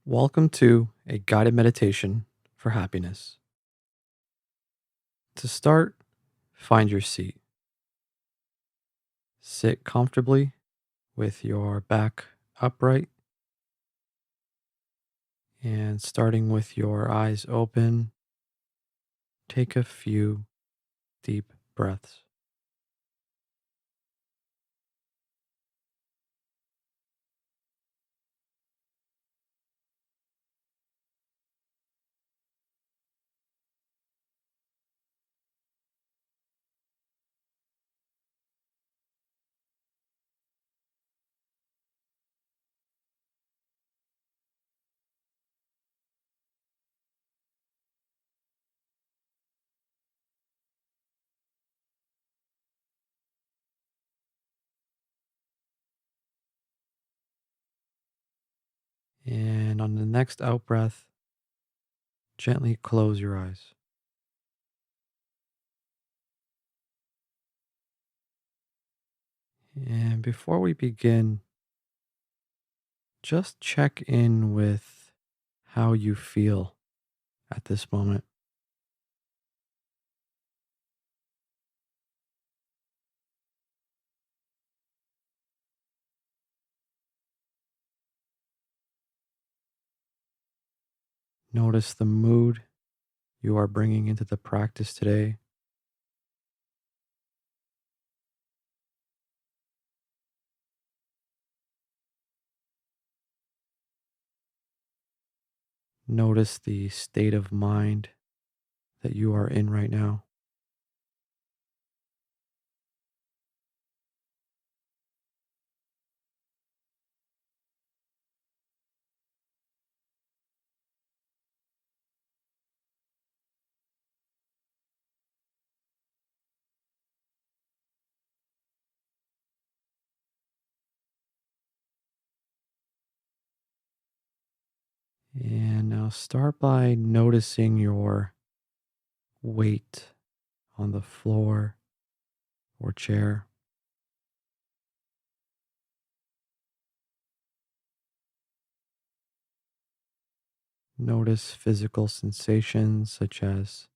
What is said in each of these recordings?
Welcome to a guided meditation for happiness. To start, find your seat. Sit comfortably with your back upright and starting with your eyes open, take a few deep breaths. And on the next out breath, gently close your eyes. And before we begin, just check in with how you feel at this moment. Notice the mood you are bringing into the practice today. Notice the state of mind that you are in right now. And now start by noticing your weight on the floor or chair. Notice physical sensations such as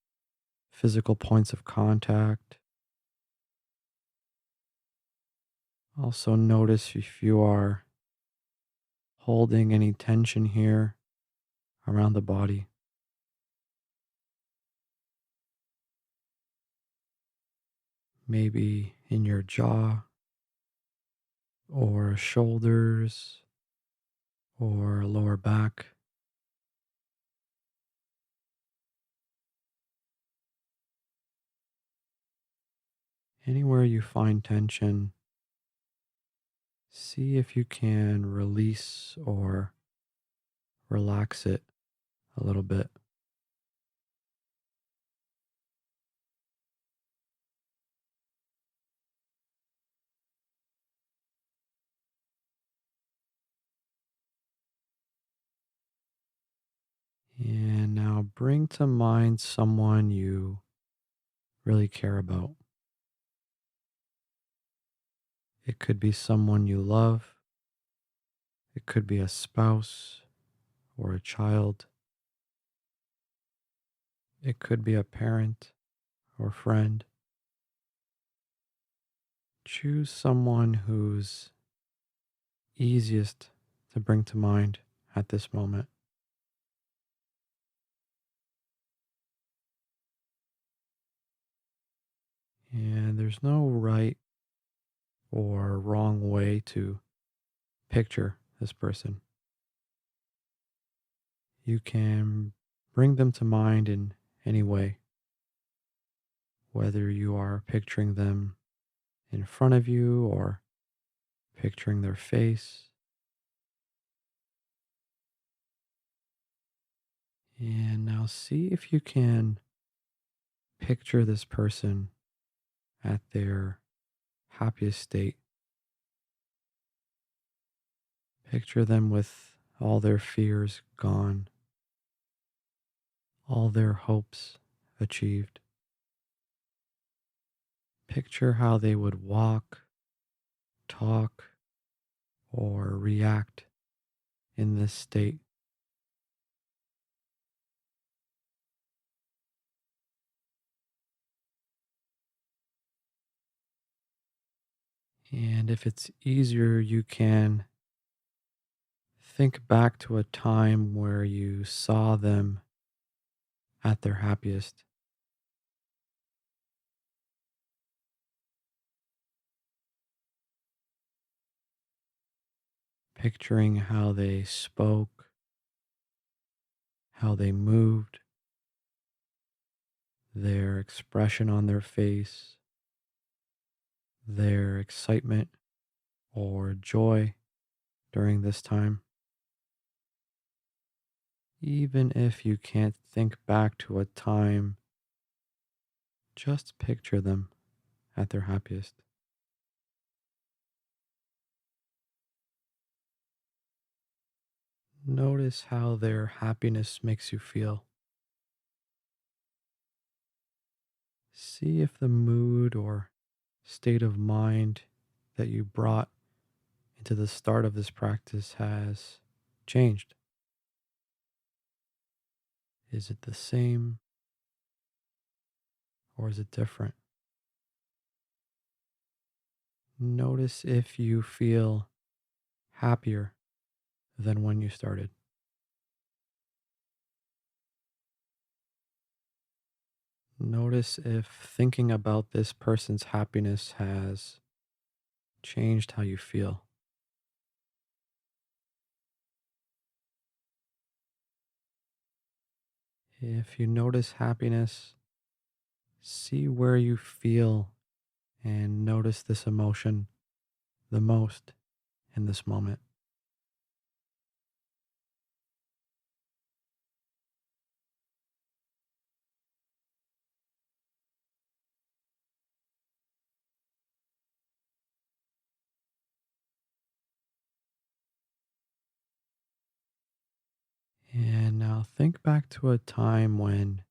physical points of contact. Also, notice if you are holding any tension here around the body, maybe in your jaw or shoulders or lower back. Anywhere you find tension, see if you can release or relax it a little bit. And now bring to mind someone you really care about. It could be someone you love, it could be a spouse or a child, it could be a parent or friend. Choose someone who's easiest to bring to mind at this moment. And there's no right or wrong way to picture this person. You can bring them to mind in any way, whether you are picturing them in front of you or picturing their face. And now see if you can picture this person at their happiest state. Picture them with all their fears gone, all their hopes achieved. Picture how they would walk, talk, or react in this state. And if it's easier, you can think back to a time where you saw them at their happiest, picturing how they spoke, how they moved, their expression on their face, their excitement or joy during this time. Even if you can't think back to a time, just picture them at their happiest. Notice how their happiness makes you feel. See if the mood or state of mind that you brought into the start of this practice has changed. Is it the same or is it different? Notice if you feel happier than when you started. Notice if thinking about this person's happiness has changed how you feel. If you notice happiness, see where you feel and notice this emotion the most in this moment. And now think back to a time when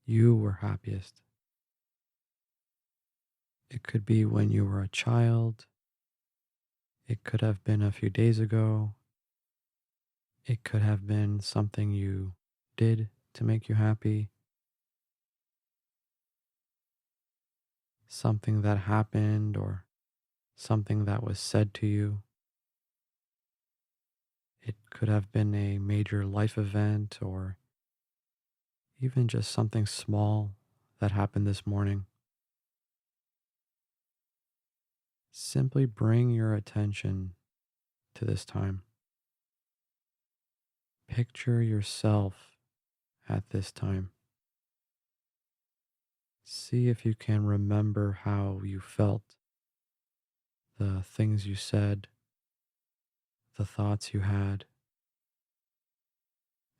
you were happiest. It could be when you were a child, it could have been a few days ago, it could have been something you did to make you happy, something that happened, or something that was said to you. It could have been a major life event or even just something small that happened this morning. Simply bring your attention to this time. Picture yourself at this time. See if you can remember how you felt, the things you said, the thoughts you had.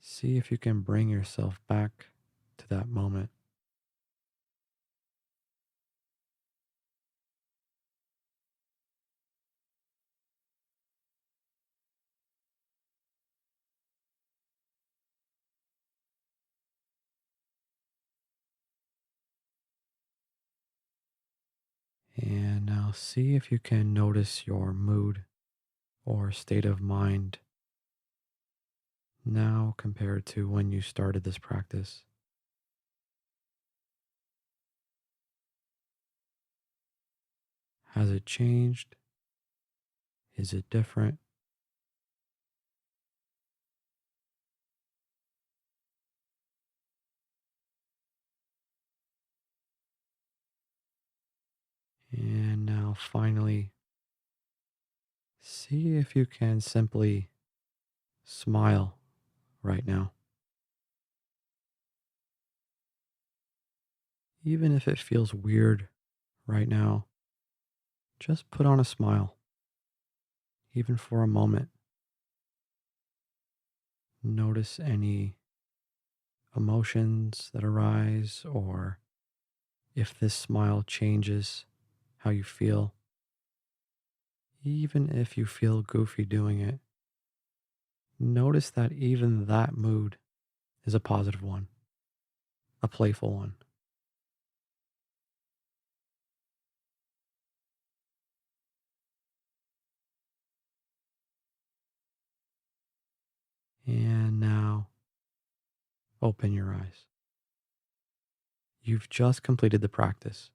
See if you can bring yourself back to that moment. And now see if you can notice your mood or state of mind now compared to when you started this practice. Has it changed? Is it different? And now finally, see if you can simply smile right now. Even if it feels weird right now, just put on a smile, even for a moment. Notice any emotions that arise, or if this smile changes how you feel. Even if you feel goofy doing it, notice that even that mood is a positive one, a playful one. And now open your eyes. You've just completed the practice.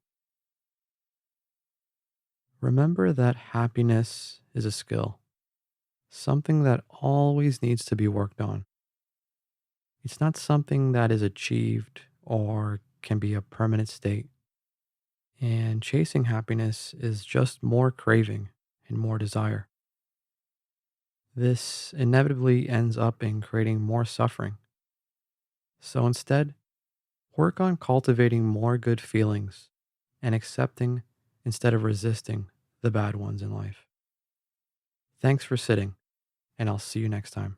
Remember that happiness is a skill, something that always needs to be worked on. It's not something that is achieved or can be a permanent state. And chasing happiness is just more craving and more desire. This inevitably ends up in creating more suffering. So instead, work on cultivating more good feelings and accepting instead of resisting the bad ones in life. Thanks for sitting, and I'll see you next time.